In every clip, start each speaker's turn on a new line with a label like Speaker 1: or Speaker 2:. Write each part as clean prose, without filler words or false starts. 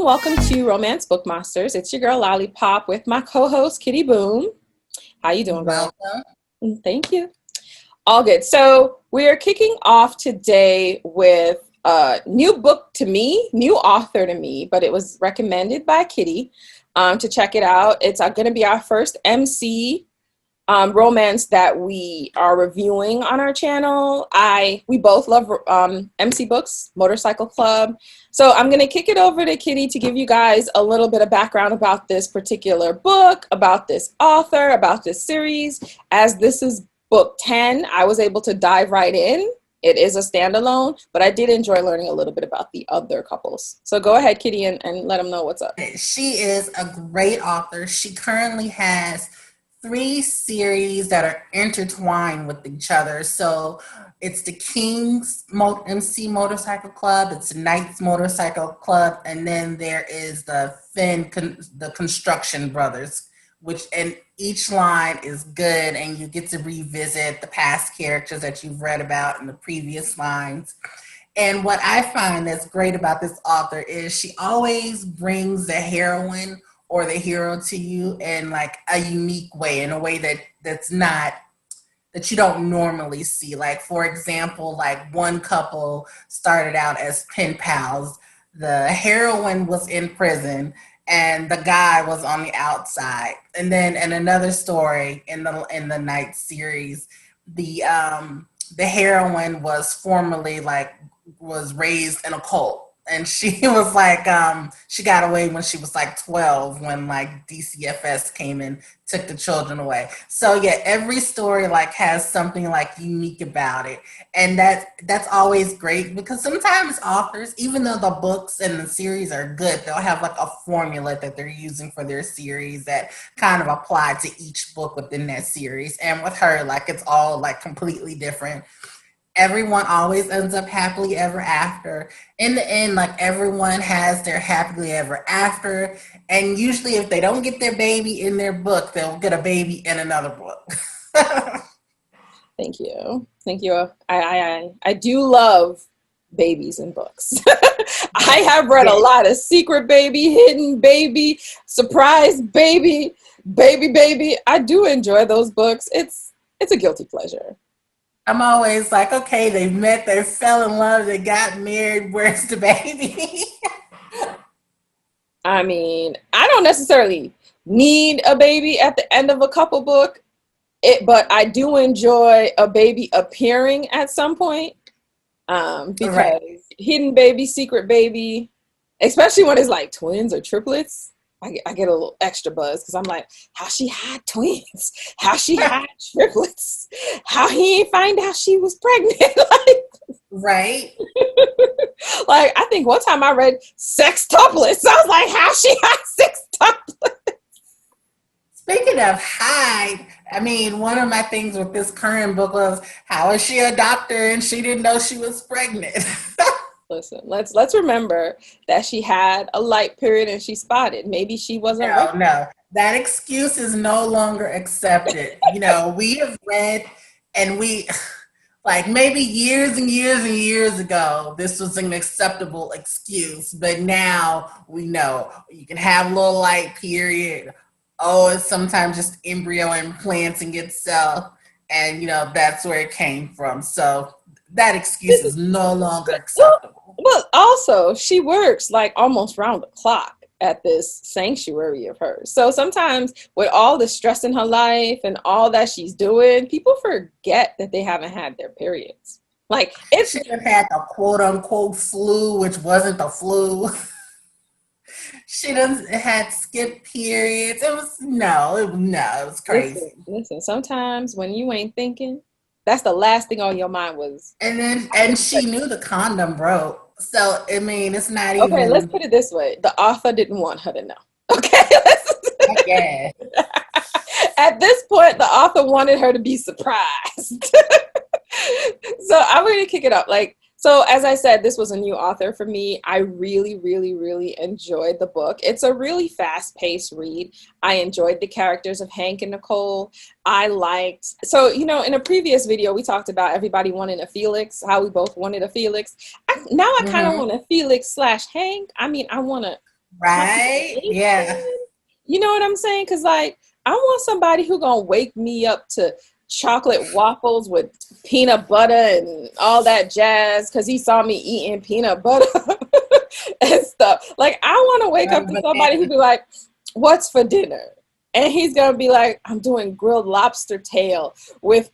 Speaker 1: Welcome to Romance Book Monsters. It's your girl Lollipop with my co-host Kitty Boom. How you doing, girl?
Speaker 2: Welcome.
Speaker 1: Thank you. All good. So we're kicking off today with a new book to me, new author to me, but it was recommended by Kitty to check it out. It's going to be our first MC romance that we are reviewing on our channel. We both love MC books, Motorcycle Club. So I'm going to kick it over to Kitty to give you guys a little bit of background about this particular book, about this author, about this series. As this is book 10, I was able to dive right in. It is a standalone, but I did enjoy learning a little bit about the other couples. So go ahead, Kitty, and let them know what's up.
Speaker 2: She is a great author. She currently has 3 series that are intertwined with each other. So it's the King's MC Motorcycle Club, it's the Knights Motorcycle Club, and then there is the the Construction Brothers, and each line is good, and you get to revisit the past characters that you've read about in the previous lines. And what I find that's great about this author is she always brings the heroine or the hero to you in like a unique way, in a way that you don't normally see. Like, for example, like one couple started out as pen pals. The heroine was in prison and the guy was on the outside. And then in another story in the Night series, the heroine was was raised in a cult. And she was like, she got away when she was like 12, when like DCFS came and took the children away. So yeah, every story like has something like unique about it. And that's always great, because sometimes authors, even though the books and the series are good, they'll have like a formula that they're using for their series that kind of apply to each book within that series. And with her, like, it's all like completely different. Everyone always ends up happily ever after. In the end, like, everyone has their happily ever after. And usually if they don't get their baby in their book, they'll get a baby in another book.
Speaker 1: Thank you. Thank you. I do love babies in books. I have read a lot of secret baby, hidden baby, surprise baby, baby. I do enjoy those books. It's a guilty pleasure.
Speaker 2: I'm always like, okay, they met, they fell in love, they got married, where's the baby?
Speaker 1: I mean, I don't necessarily need a baby at the end of a couple book, but I do enjoy a baby appearing at some point, because right. Hidden baby, secret baby, especially when it's like twins or triplets, I get a little extra buzz, because I'm like, how she had twins, how she had triplets, how he didn't find out she was pregnant.
Speaker 2: Right.
Speaker 1: Like, I think one time I read sextuplets. I was like, how she had sextuplets.
Speaker 2: Speaking of hide, I mean, one of my things with this current book was, how is she a doctor and she didn't know she was pregnant?
Speaker 1: Listen, let's remember that she had a light period and she spotted. Maybe she wasn't.
Speaker 2: No. That excuse is no longer accepted. You know, we have read, and we, like, maybe years and years and years ago, this was an acceptable excuse. But now we know you can have a little light period. Oh, it's sometimes just embryo implanting itself. And, you know, that's where it came from. So that excuse is no longer acceptable.
Speaker 1: Well, also, she works like almost round the clock at this sanctuary of hers. So sometimes with all the stress in her life and all that she's doing, people forget that they haven't had their periods. Like,
Speaker 2: she had the quote unquote flu, which wasn't the flu. She had skipped periods. It was crazy.
Speaker 1: Listen, sometimes when you ain't thinking, that's the last thing on your mind was.
Speaker 2: And she knew the condom broke. So, I mean, it's not even.
Speaker 1: Okay, let's put it this way. The author didn't want her to know. Okay?
Speaker 2: Yeah.
Speaker 1: At this point, the author wanted her to be surprised. So I'm going to kick it up. So as I said, this was a new author for me. I really, really, really enjoyed the book. It's a really fast-paced read. I enjoyed the characters of Hank and Nicole. So, you know, in a previous video, we talked about everybody wanting a Felix, how we both wanted a Felix. Now I kind of want a Felix / Hank. I mean, I want to
Speaker 2: Right? Yeah.
Speaker 1: conversation. You know what I'm saying? Because, like, I want somebody who gonna wake me up to chocolate waffles with peanut butter and all that jazz because he saw me eating peanut butter and stuff. Like, I want to wake
Speaker 2: Butter
Speaker 1: up to somebody who
Speaker 2: banana.
Speaker 1: be like, "What's for dinner?" And he's gonna be like, "I'm doing grilled lobster tail with,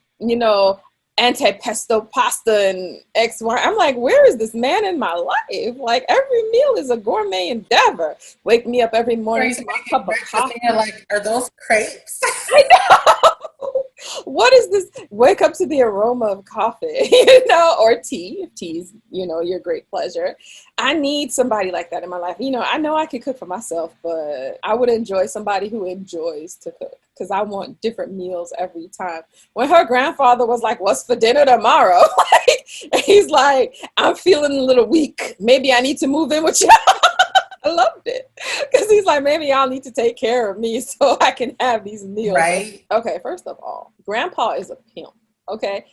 Speaker 1: antipesto pasta and X, Y." I'm like, where is this man in my life? Like, every meal is a gourmet endeavor. Wake me up every
Speaker 2: Or
Speaker 1: morning
Speaker 2: he's
Speaker 1: to my
Speaker 2: making
Speaker 1: cup of
Speaker 2: breakfast and you're
Speaker 1: coffee.
Speaker 2: like, are those crepes?
Speaker 1: I know. What is this? Wake up to the aroma of coffee, or tea, if tea's, your great pleasure. I need somebody like that in my life. I know I can cook for myself, but I would enjoy somebody who enjoys to cook because I want different meals every time. When her grandfather was like, "What's for dinner tomorrow?" like, he's like, "I'm feeling a little weak. Maybe I need to move in with you." I loved it because he's like, maybe y'all need to take care of me so I can have these meals.
Speaker 2: Right?
Speaker 1: Okay, first of all, Grandpa is a pimp. Okay,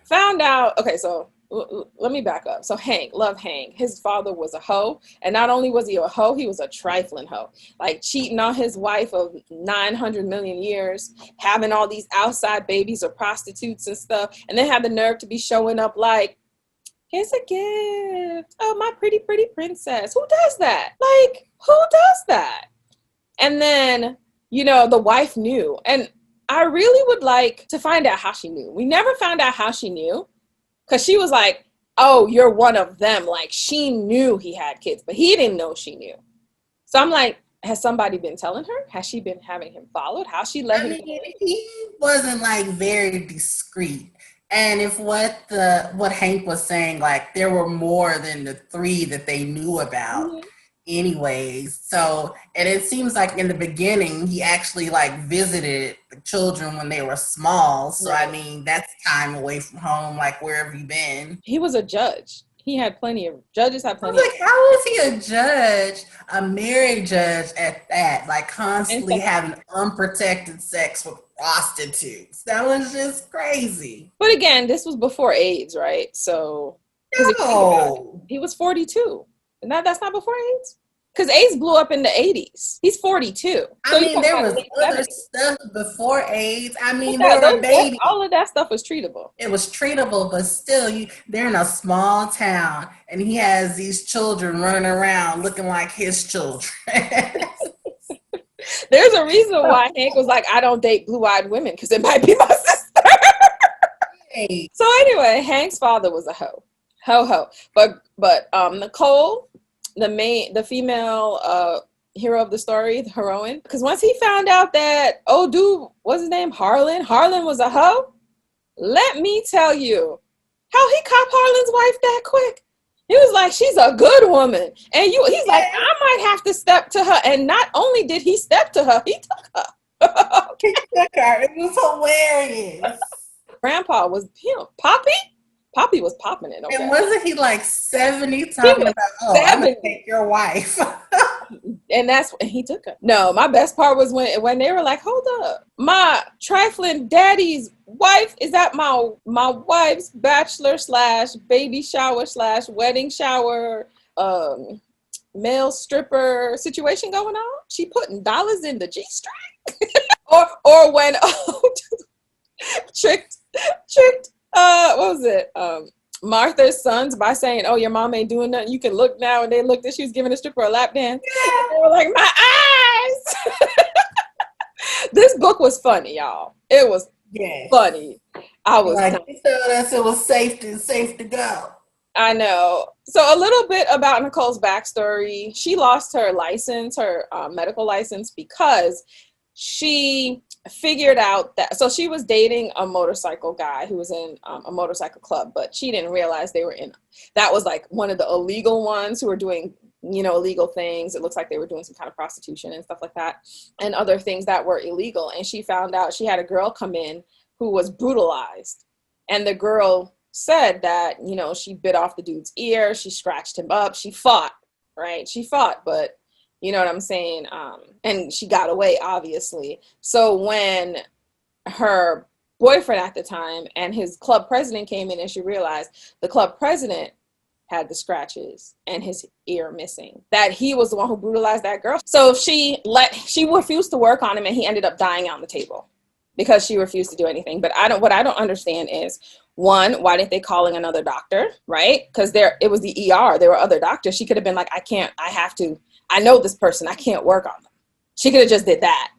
Speaker 1: found out. Okay, so let me back up. So Hank, love Hank. His father was a hoe, and not only was he a hoe, he was a trifling hoe, like cheating on his wife of 900 million years, having all these outside babies or prostitutes and stuff, and then had the nerve to be showing up like, "Here's a gift. Oh, my pretty, pretty princess." Who does that? Like, who does that? And then, the wife knew. And I really would like to find out how she knew. We never found out how she knew because she was like, "Oh, you're one of them." Like, she knew he had kids, but he didn't know she knew. So I'm like, has somebody been telling her? Has she been having him followed? How she let
Speaker 2: I
Speaker 1: him
Speaker 2: mean,
Speaker 1: get away?
Speaker 2: he wasn't like very discreet. And if what Hank was saying, like there were more than the three that they knew about
Speaker 1: Mhm.
Speaker 2: anyways. So and it seems like in the beginning he actually like visited the children when they were small. So I
Speaker 1: Right.
Speaker 2: mean that's time away from home, like where have you been?
Speaker 1: He was a judge. He had plenty of judges had
Speaker 2: I
Speaker 1: plenty of
Speaker 2: was like, how is he a judge, a married judge at that, like
Speaker 1: and
Speaker 2: constantly having unprotected sex with prostitutes? That was just crazy.
Speaker 1: But again, this was before AIDS, right? So, because if you think about it,
Speaker 2: No.
Speaker 1: he was 42. And that's not before AIDS? Because AIDS blew up in the 80s. He's 42. So
Speaker 2: I
Speaker 1: you
Speaker 2: mean,
Speaker 1: talking
Speaker 2: there
Speaker 1: about
Speaker 2: was
Speaker 1: late
Speaker 2: other
Speaker 1: 70s.
Speaker 2: stuff before AIDS. I
Speaker 1: But
Speaker 2: mean, there were babies.
Speaker 1: all of that stuff was treatable.
Speaker 2: It was treatable, but still, they're in a small town, and he has these children running around looking like his children.
Speaker 1: There's a reason why Hank was like, "I don't date blue-eyed women because it might be my sister."
Speaker 2: Hey,
Speaker 1: So anyway, Hank's father was a hoe. Ho ho. But Nicole, the female hero of the story, the heroine, because once he found out that, oh dude, what's his name? Harlan was a hoe. Let me tell you how he caught Harlan's wife that quick. He was like, "She's a good woman." And he's like,
Speaker 2: yes,
Speaker 1: "I might have to step to her." And not only did he step to her, he took her.
Speaker 2: he took her. It was hilarious.
Speaker 1: Grandpa was him. Poppy was popping it,
Speaker 2: And
Speaker 1: okay?
Speaker 2: wasn't he like 70
Speaker 1: He
Speaker 2: talking
Speaker 1: was
Speaker 2: about, oh, I'm going to
Speaker 1: 70.
Speaker 2: take your wife?
Speaker 1: And he took her. No, my best part was when they were like, "Hold up, my trifling daddy's wife is at my wife's bachelor slash baby shower slash wedding shower um male stripper situation going on. She putting dollars in the G string." Or when tricked tricked what was it, Martha's sons by saying, "Oh, your mom ain't doing nothing. You can look now." And they looked and she was giving a stripper a lap dance. And they were like, "My eyes." This book was funny, y'all. It was
Speaker 2: Yes.
Speaker 1: funny. I was
Speaker 2: Like,
Speaker 1: dying.
Speaker 2: he told us it was safe to go.
Speaker 1: I know. So a little bit about Nicole's backstory. She lost her license, her medical license, because she figured out that, so she was dating a motorcycle guy who was in a motorcycle club, but she didn't realize they were in, that was like one of the illegal ones who were doing, illegal things. It looks like they were doing some kind of prostitution and stuff like that and other things that were illegal. And she found out, she had a girl come in who was brutalized. And the girl said that, she bit off the dude's ear, she scratched him up, she fought, right? She fought, but you know what I'm saying? And she got away, obviously. So when her boyfriend at the time and his club president came in and she realized the club president had the scratches and his ear missing, that he was the one who brutalized that girl. So she refused to work on him, and he ended up dying out on the table because she refused to do anything. But what I don't understand is, one, why didn't they calling another doctor, right? Because it was the ER. There were other doctors. She could have been like, I know this person. I can't work on them. She could have just did that.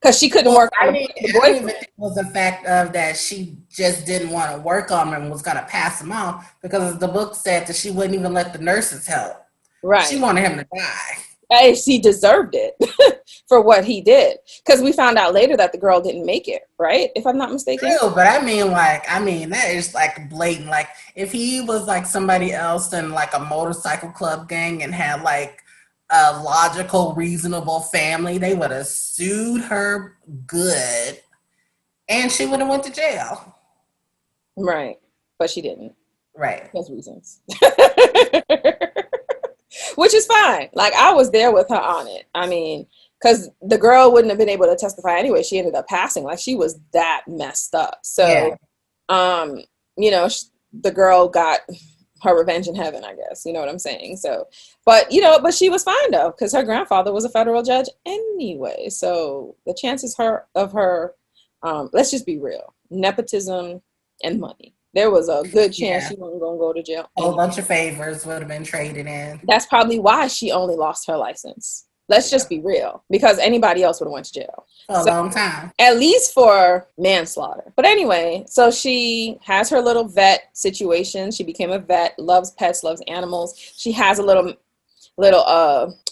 Speaker 1: Because she couldn't work on the
Speaker 2: I don't even think it was the fact of that she just didn't want to work on him and was going to pass him on, because the book said that she wouldn't even let the nurses help.
Speaker 1: Right.
Speaker 2: She wanted him to die.
Speaker 1: And she deserved it for what he did. Because we found out later that the girl didn't make it, right? If I'm not mistaken.
Speaker 2: True, but I mean, that is like blatant. Like, if he was like somebody else in like a motorcycle club gang and had like a logical, reasonable family, they would have sued her good, and she would have went to jail.
Speaker 1: Right, but she didn't.
Speaker 2: Right.
Speaker 1: Those reasons. Which is fine. Like, I was there with her on it. I mean, because the girl wouldn't have been able to testify anyway. She ended up passing. Like, she was that messed up. So, you know, the girl got her revenge in heaven, I guess. You know what I'm saying? So, but she was fine though, because her grandfather was a federal judge anyway. So the chances of her, let's just be real, nepotism and money. There was a good chance she wasn't going to go to jail.
Speaker 2: A whole bunch of favors would have been traded in.
Speaker 1: That's probably why she only lost her license. Let's just be real, because anybody else would have went to jail.
Speaker 2: For a long time.
Speaker 1: At least for manslaughter. But anyway, so she has her little vet situation. She became a vet, loves pets, loves animals. She has a little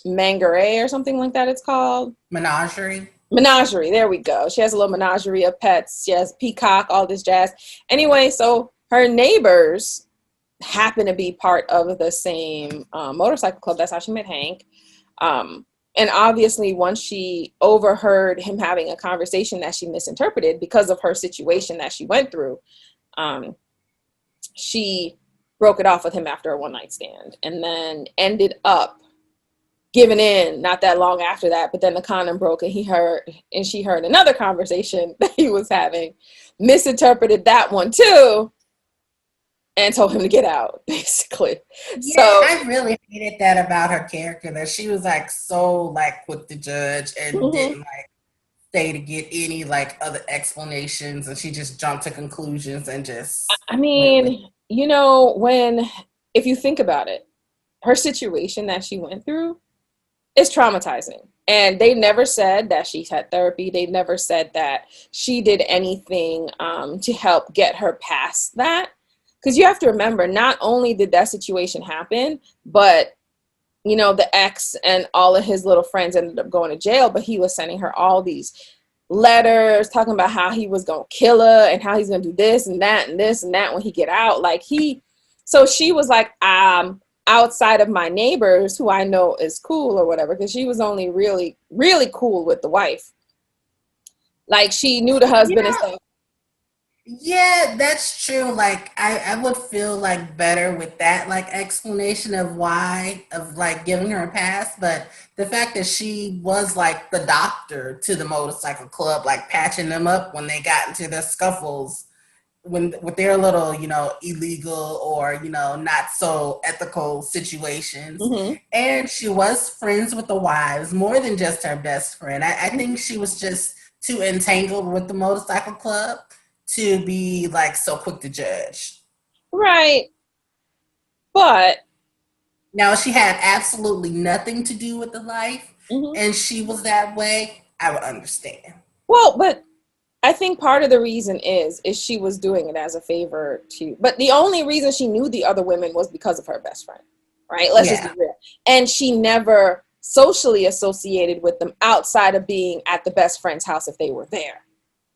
Speaker 1: menagerie or something like that it's called.
Speaker 2: Menagerie,
Speaker 1: there we go. She has a little menagerie of pets. She has peacock, all this jazz. Anyway, so her neighbors happen to be part of the same motorcycle club. That's how she met Hank. And obviously, once she overheard him having a conversation that she misinterpreted because of her situation that she went through, she broke it off with him after a one-night stand, and then ended up giving in not that long after that. But then the condom broke, and she heard another conversation that he was having, misinterpreted that one too, and told him to get out, basically.
Speaker 2: Yeah,
Speaker 1: So
Speaker 2: I really hated that about her character, that she was like so like with the judge and didn't like stay to get any like other explanations, and she just jumped to conclusions and just.
Speaker 1: I mean, if you think about it, her situation that she went through is traumatizing. And they never said that she had therapy. They never said that she did anything to help get her past that. Because you have to remember, not only did that situation happen, but, the ex and all of his little friends ended up going to jail, but he was sending her all these letters talking about how he was going to kill her and how he's going to do this and that and this and that when he get out. So she was like, outside of my neighbors who I know is cool or whatever, because she was only really, really cool with the wife. Like, she knew the husband and stuff.
Speaker 2: Yeah, that's true. Like, I would feel like better with that like explanation of why, of like giving her a pass. But the fact that she was like the doctor to the motorcycle club, like patching them up when they got into their scuffles, when with their little, illegal or, not so ethical situations.
Speaker 1: Mm-hmm.
Speaker 2: And she was friends with the wives more than just her best friend. I think she was just too entangled with the motorcycle club to be like so quick to judge.
Speaker 1: Right. But
Speaker 2: now, she had absolutely nothing to do with the life, and she was that way, I would understand.
Speaker 1: Well, but I think part of the reason is she was doing it as a favor but the only reason she knew the other women was because of her best friend, right? Let's just be real. And she never socially associated with them outside of being at the best friend's house if they were there.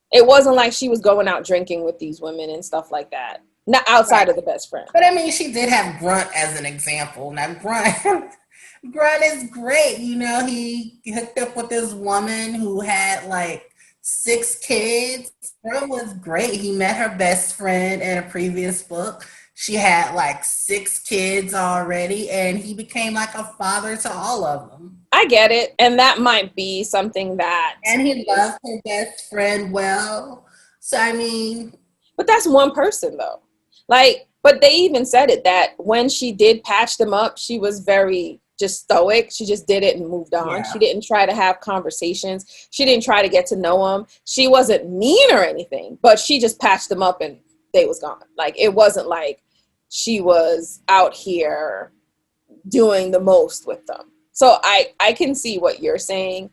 Speaker 1: It wasn't like she was going out drinking with these women and stuff like that. Not outside of the best friend.
Speaker 2: But I mean, she did have Grunt as an example. Now, Grunt is great. He hooked up with this woman who had like 6 kids. Grunt was great. He met her best friend in a previous book. She had like 6 kids already, and he became like a father to all of them.
Speaker 1: I get it. And that might be something that...
Speaker 2: And he loved her best friend well. So, I mean...
Speaker 1: But that's one person, though. Like, But they even said it, that when she did patch them up, she was very just stoic. She just did it and moved on. She
Speaker 2: Yeah.
Speaker 1: didn't try to have conversations. She didn't try to get to know them. She wasn't mean or anything, but she just patched them up and they was gone. Like, it wasn't like she was out here doing the most with them. So I can see what you're saying,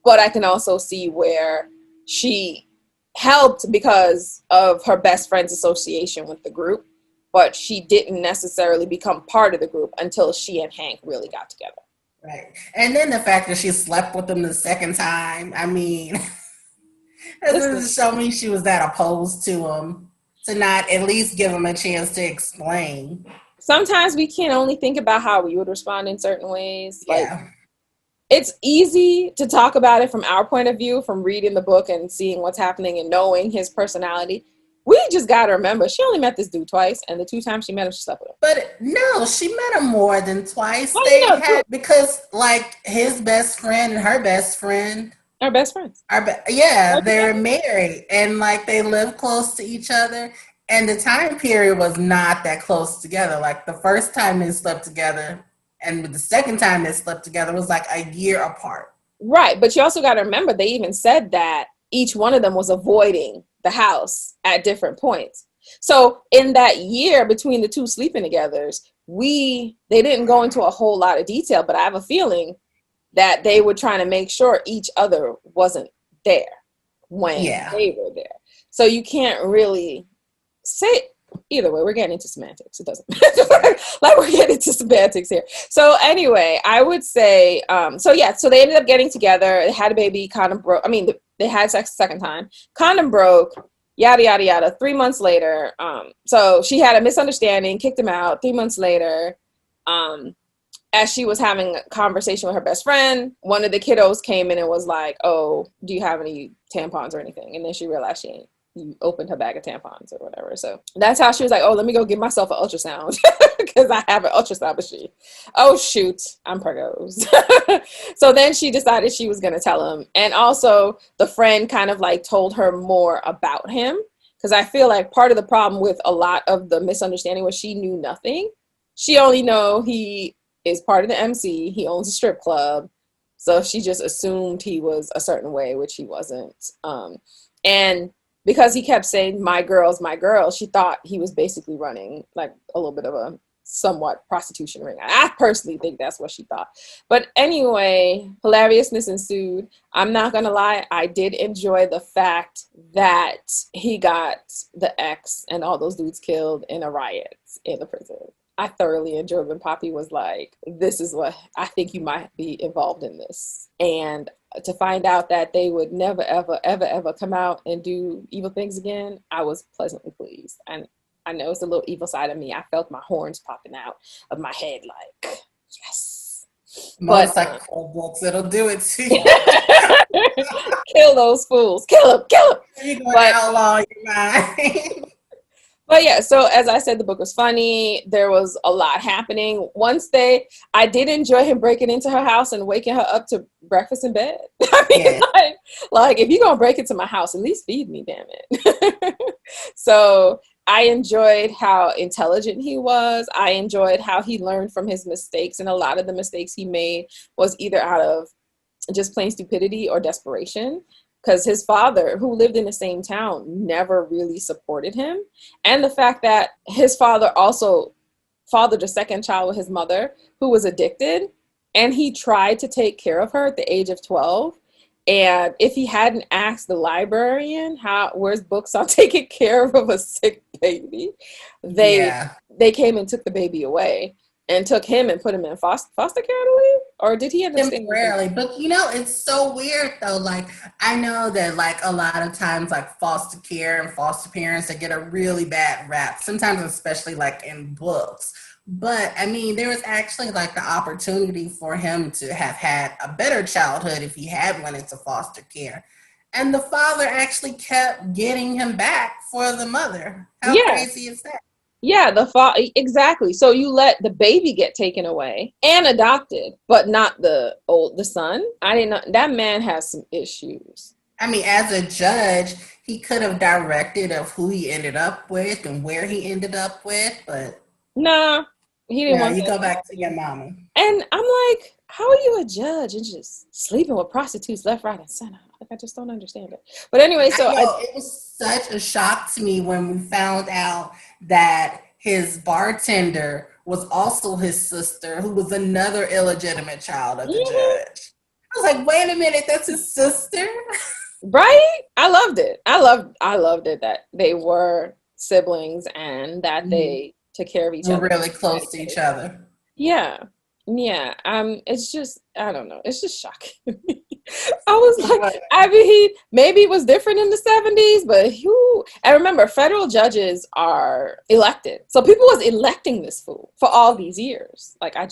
Speaker 1: but I can also see where she helped because of her best friend's association with the group, but she didn't necessarily become part of the group until she and Hank really got together.
Speaker 2: Right. And then the fact that she slept with him the second time, I mean, that
Speaker 1: Listen,
Speaker 2: doesn't show me she was that opposed to him, to not at least give him a chance to explain.
Speaker 1: sometimes we can only think about how we would respond in certain ways. Like,
Speaker 2: Yeah.
Speaker 1: it's easy to talk about it from our point of view, from reading the book and seeing what's happening and knowing his personality. We just got to remember, she only met this dude twice, and the 2 times she met him, she slept with him.
Speaker 2: But no, she met him more than twice.
Speaker 1: Well,
Speaker 2: They
Speaker 1: too.
Speaker 2: had, because like his best friend and her best friend
Speaker 1: Our best friends.
Speaker 2: yeah,
Speaker 1: Like,
Speaker 2: they're married and like they live close to each other. And the time period was not that close together. Like the first time they slept together and the second time they slept together was like a year apart.
Speaker 1: right. But you also got to remember, they even said that each one of them was avoiding the house at different points. So in that year between the 2 sleeping togethers, they didn't go into a whole lot of detail, but I have a feeling that they were trying to make sure each other wasn't there when
Speaker 2: Yeah.
Speaker 1: they were there. So you can't really say, either way, we're getting into semantics. It doesn't matter. Like, we're getting into semantics here. So anyway, I would say, so they ended up getting together. They had a baby, condom broke. I mean, they had sex the second time. Condom broke, yada, yada, yada. 3 months later, so she had a misunderstanding, kicked him out. 3 months later, as she was having a conversation with her best friend, one of the kiddos came in and was like, "Oh, do you have any tampons or anything?" And then she realized you opened her bag of tampons or whatever. So that's how she was like, "Oh, let me go give myself an ultrasound because I have an ultrasound machine." Oh shoot, I'm pregos. So then she decided she was gonna tell him, and also the friend kind of like told her more about him, because I feel like part of the problem with a lot of the misunderstanding was she knew nothing. She only know he is part of the MC. He owns a strip club. So she just assumed he was a certain way, which he wasn't. And because he kept saying, "my girls, my girls," she thought he was basically running like a little bit of a somewhat prostitution ring. I personally think that's what she thought. But anyway, hilariousness ensued. I'm not going to lie. I did enjoy the fact that he got the ex and all those dudes killed in a riot in the prison. I thoroughly enjoyed when Poppy was like, "This is what I think you might be involved in this." And to find out that they would never, ever, ever, ever come out and do evil things again, I was pleasantly pleased. And I know it's a little evil side of me. I felt my horns popping out of my head like, yes.
Speaker 2: Motorcycle books, it'll do it to you.
Speaker 1: Kill those fools. Kill them. Kill them.
Speaker 2: You're going to outlaw your mind.
Speaker 1: But yeah, so as I said, the book was funny. There was a lot happening. I did enjoy him breaking into her house and waking her up to breakfast in bed. I mean,
Speaker 2: Yeah.
Speaker 1: like, if you're going to break into my house, at least feed me, damn it. So I enjoyed how intelligent he was. I enjoyed how he learned from his mistakes. And a lot of the mistakes he made was either out of just plain stupidity or desperation, because his father, who lived in the same town, never really supported him. And the fact that his father also fathered a second child with his mother, who was addicted, and he tried to take care of her at the age of 12. And if he hadn't asked the librarian where's books on taking care of a sick baby, they came and took the baby away and took him and put him in foster care, I believe. Or did he end up staying
Speaker 2: Temporarily? But it's so weird though. Like, I know that like a lot of times like foster care and foster parents, they get a really bad rap, sometimes especially like in books. But I mean, there was actually like the opportunity for him to have had a better childhood if he had went into foster care. And the father actually kept getting him back for the mother. How crazy is that?
Speaker 1: Yeah, exactly. So you let the baby get taken away and adopted, but not the son. I didn't know that man has some issues.
Speaker 2: I mean, as a judge, he could have directed of who he ended up with and where he ended up with, but
Speaker 1: Nah, he didn't
Speaker 2: yeah,
Speaker 1: want
Speaker 2: you
Speaker 1: that.
Speaker 2: go back to your mama.
Speaker 1: And I'm like, how are you a judge and just sleeping with prostitutes left, right, and center? Like, I just don't understand it. But anyway,
Speaker 2: It was such a shock to me when we found out that his bartender was also his sister, who was another illegitimate child of the
Speaker 1: Mhm.
Speaker 2: judge. I was like, wait a minute, that's his sister?
Speaker 1: Right? I loved it. I loved it that they were siblings and that
Speaker 2: Mhm.
Speaker 1: they took care of each
Speaker 2: We're
Speaker 1: other.
Speaker 2: really close to each other.
Speaker 1: Yeah. Yeah. It's just I don't know. It's just shocking. I was like,
Speaker 2: But
Speaker 1: I mean, he maybe it was different in the 70s, but who and remember, federal judges are elected. So people was electing this fool for all these years. Like I
Speaker 2: he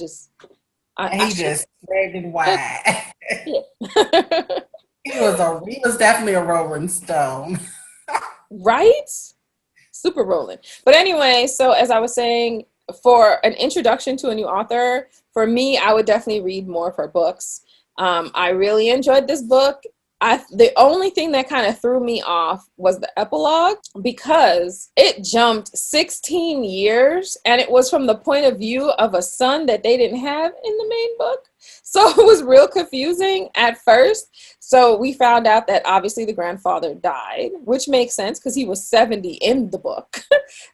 Speaker 1: should
Speaker 2: just spread it
Speaker 1: just
Speaker 2: wide.
Speaker 1: yeah.
Speaker 2: He was definitely a Rolling Stone.
Speaker 1: Right? Super rolling. But anyway, so as I was saying, for an introduction to a new author, for me, I would definitely read more of her books. I really enjoyed this book. The only thing that kind of threw me off was the epilogue because it jumped 16 years and it was from the point of view of a son that they didn't have in the main book. So it was real confusing at first. So we found out that obviously the grandfather died, which makes sense because he was 70 in the book.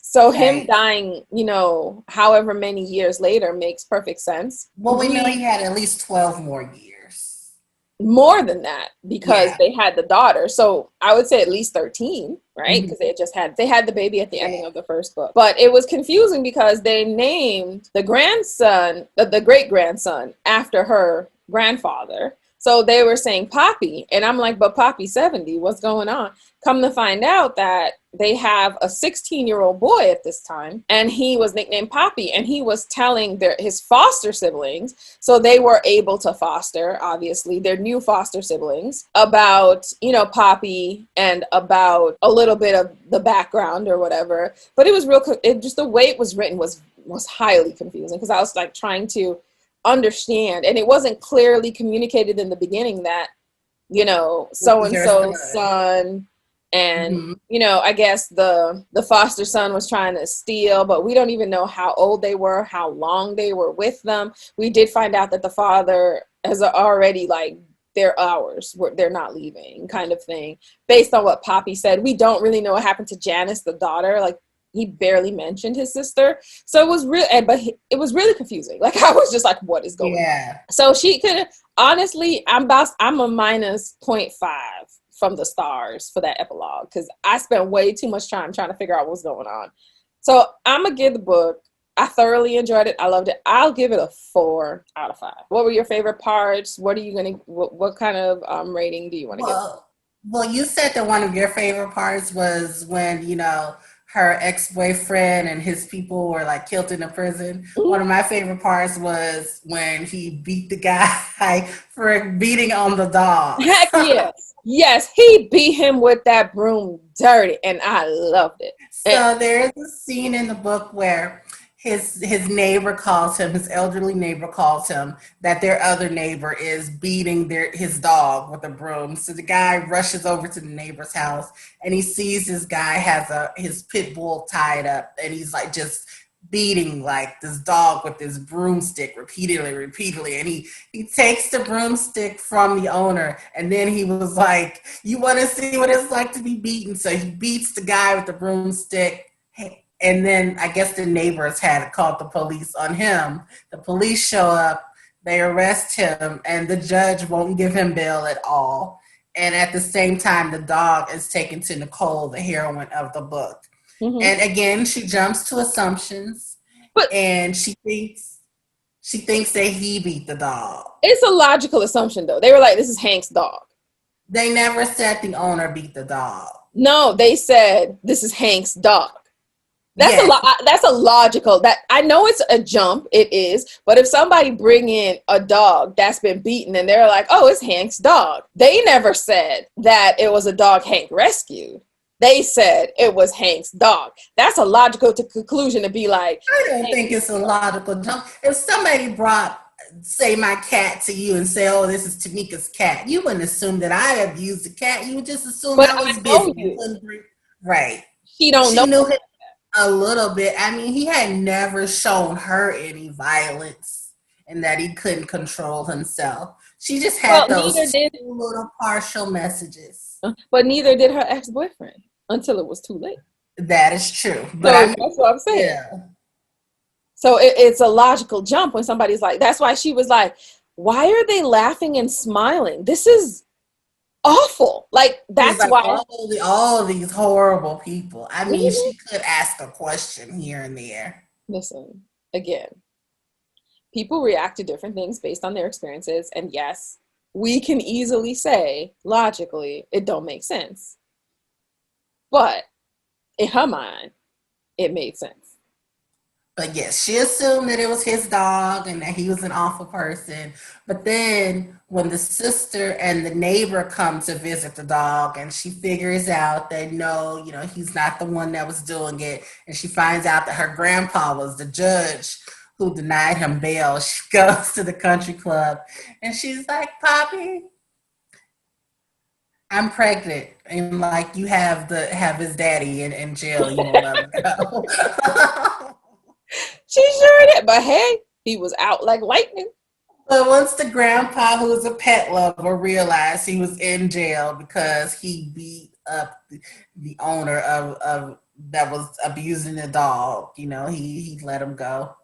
Speaker 1: So him
Speaker 2: Right.
Speaker 1: dying, however many years later makes perfect sense.
Speaker 2: Well, we know he had at least 12 more years.
Speaker 1: More than that because
Speaker 2: Yeah.
Speaker 1: they had the daughter. So I would say at least 13, right?
Speaker 2: Mhm.
Speaker 1: Because they had the baby at the
Speaker 2: Yeah.
Speaker 1: ending of the first book. But it was confusing because they named the grandson, the great grandson, after her grandfather. So they were saying Poppy, and I'm like, but Poppy 70, what's going on? Come to find out that they have a 16-year-old boy at this time, and he was nicknamed Poppy, and he was telling his foster siblings, so they were able to foster, obviously, their new foster siblings, about, Poppy and about a little bit of the background or whatever. But it just the way it was written was highly confusing because I was like trying to understand, and it wasn't clearly communicated in the beginning that
Speaker 2: This
Speaker 1: so
Speaker 2: is
Speaker 1: and
Speaker 2: their
Speaker 1: so's
Speaker 2: son.
Speaker 1: son, and
Speaker 2: Hmm.
Speaker 1: I guess the foster son was trying to steal, but we don't even know how old they were, how long they were with them. We did find out that the father has already like they're ours, they're not leaving, kind of thing, based on what Poppy said. We don't really know what happened to Janice, the daughter. Like, he barely mentioned his sister, so it was real, it was really confusing. Like, I was just like, what is going on?
Speaker 2: Yeah.
Speaker 1: So she could honestly, I'm a minus point 0.5 from the stars for that epilogue because I spent way too much time trying to figure out what's going on. So I'm gonna give the book. I thoroughly enjoyed it. I loved it. I'll give it a 4 out of 5. What were your favorite parts? What are you gonna? What kind of rating do you want to give?
Speaker 2: Well, you said that one of your favorite parts was when, her ex-boyfriend and his people were like killed in a prison. One of
Speaker 1: Mhm.
Speaker 2: my favorite parts was when he beat the guy for beating on the dog.
Speaker 1: Heck yes, yes. He beat him with that broom dirty, and I loved it. And
Speaker 2: So there's a scene in the book where his neighbor calls him, his elderly neighbor calls him that their other neighbor is beating his dog with a broom. So the guy rushes over to the neighbor's house and he sees this guy has his pit bull tied up and he's like just beating like this dog with this broomstick repeatedly, and he takes the broomstick from the owner, and then he was like, you want to see what it's like to be beaten? So he beats the guy with the broomstick, and then I guess the neighbors had called the police on him. The police show up, they arrest him, and the judge won't give him bail at all. And at the same time, the dog is taken to Nicole, the heroine of the book.
Speaker 1: mhm.
Speaker 2: And again, she jumps to assumptions,
Speaker 1: But
Speaker 2: and she thinks that he beat the dog.
Speaker 1: it's a logical assumption, though. They were like, "This is Hank's dog."
Speaker 2: They never said the owner beat the dog.
Speaker 1: No, they said this is Hank's dog. That's a
Speaker 2: Yes,
Speaker 1: lot. That's a logical. That I know it's a jump. It is, but if somebody bring in a dog that's been beaten and they're like, "Oh, it's Hank's dog," they never said that it was a dog Hank rescued. They said it was Hank's dog. That's a logical conclusion to be like,
Speaker 2: I don't
Speaker 1: Hank's
Speaker 2: think it's a
Speaker 1: dog.
Speaker 2: logical jump. If somebody brought say my cat to you and say, oh, this is Tamika's cat. You wouldn't assume that I abused the cat. You would just assume
Speaker 1: But
Speaker 2: I was
Speaker 1: I know
Speaker 2: busy.
Speaker 1: you.
Speaker 2: Right.
Speaker 1: She don't know.
Speaker 2: She knew him a little bit. I mean, he had never shown her any violence and that he couldn't control himself. She just
Speaker 1: Well,
Speaker 2: had
Speaker 1: neither
Speaker 2: those
Speaker 1: did,
Speaker 2: two little partial messages.
Speaker 1: but neither did her ex-boyfriend until it was too late.
Speaker 2: That is true. But
Speaker 1: So
Speaker 2: I mean,
Speaker 1: that's what I'm saying.
Speaker 2: yeah.
Speaker 1: So it's a logical jump when somebody's like, that's why she was like, why are they laughing and smiling? This is awful. Like,
Speaker 2: She's
Speaker 1: that's
Speaker 2: like,
Speaker 1: why.
Speaker 2: all of these horrible people. I mean,
Speaker 1: Mhm.
Speaker 2: she could ask a question here and there.
Speaker 1: Listen, again, people react to different things based on their experiences. And yes, we can easily say, logically, it don't make sense. But in her mind, it made sense.
Speaker 2: But yes, she assumed that it was his dog and that he was an awful person. But then when the sister and the neighbor come to visit the dog and she figures out that no, he's not the one that was doing it. And she finds out that her grandpa was the judge who denied him bail. She goes to the country club and she's like, Poppy, I'm pregnant. And like you have his daddy in jail, you won't let him go.
Speaker 1: She sure did. But hey, he was out like lightning.
Speaker 2: But once the grandpa, who was a pet lover, realized he was in jail because he beat up the owner of that was abusing the dog, he let him go.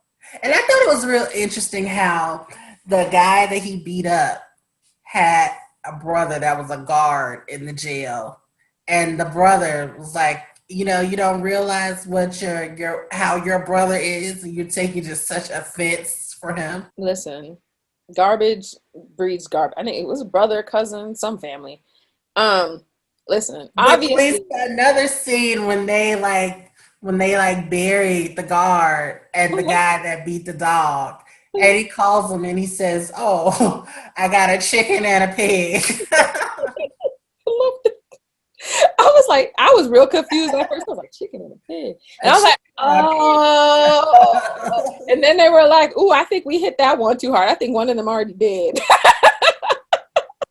Speaker 2: And I thought it was real interesting how the guy that he beat up had a brother that was a guard in the jail, and the brother was like, you don't realize what your how your brother is, and you're taking just such offense for him.
Speaker 1: Listen, garbage breeds garbage. I think it was brother, cousin, some family. Um, Listen,
Speaker 2: But please,
Speaker 1: obviously,
Speaker 2: another scene when they buried the guard and the guy that beat the dog, and he calls him and he says, "Oh, I got a chicken and a pig."
Speaker 1: I was like, I was real confused at first. I was like, chicken and a pig. And
Speaker 2: A
Speaker 1: I was like,
Speaker 2: chicken and
Speaker 1: oh.
Speaker 2: a pig.
Speaker 1: And then they were like, ooh, I think we hit that one too hard. I think one of them already did.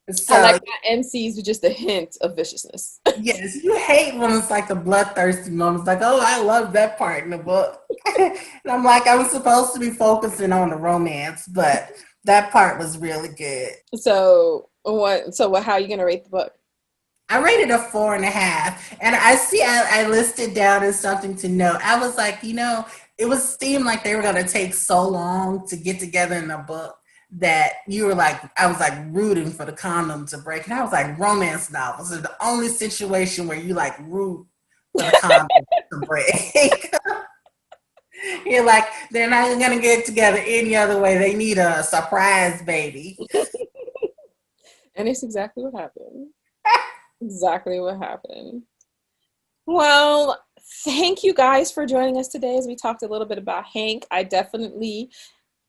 Speaker 1: I
Speaker 2: So
Speaker 1: like my MCs with just a hint of viciousness.
Speaker 2: yes, you hate when it's like the bloodthirsty moments, like, oh, I love that part in the book. And I'm like, I was supposed to be focusing on the romance, but that part was really good.
Speaker 1: So what? So what? How are you gonna rate the book?
Speaker 2: I rated a 4.5, and I see I listed down as something to note. I was like, it was seemed like they were going to take so long to get together in the book that you were like, I was like rooting for the condom to break, and I was like, romance novels are the only situation where you like root for the condom to break. You're like, they're not going to get together any other way. They need a surprise baby.
Speaker 1: And it's exactly what happened. Exactly what happened. Well, thank you guys for joining us today as we talked a little bit about Hank. I definitely,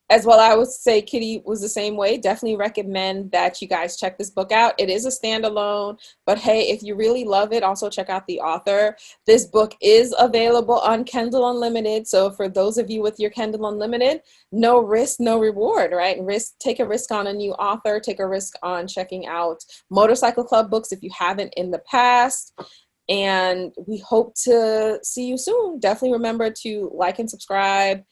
Speaker 1: as well, I would say Kitty was the same way. Definitely recommend that you guys check this book out. It is a standalone, but hey, if you really love it, also check out the author. This book is available on Kindle Unlimited. So for those of you with your Kindle Unlimited, no risk, no reward, right? Take a risk on a new author, take a risk on checking out Motorcycle Club books if you haven't in the past. And we hope to see you soon. Definitely remember to like and subscribe.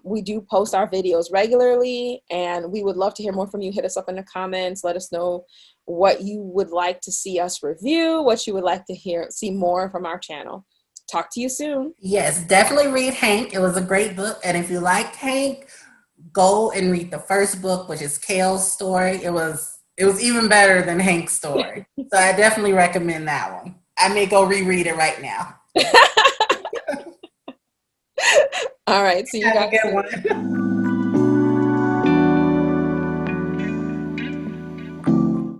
Speaker 1: We do post our videos regularly, and we would love to hear more from you. Hit us up in the comments. Let us know what you would like to see us review, what you would like to see more from our channel. Talk to you soon.
Speaker 2: Yes, definitely read Hank. It was a great book. And if you like Hank, go and read the first book, which is Kale's story. It was even better than Hank's story. So I definitely recommend that one. I may go reread it right now.
Speaker 1: All right. See you
Speaker 2: Have a
Speaker 1: guys
Speaker 2: good
Speaker 1: soon.
Speaker 2: one.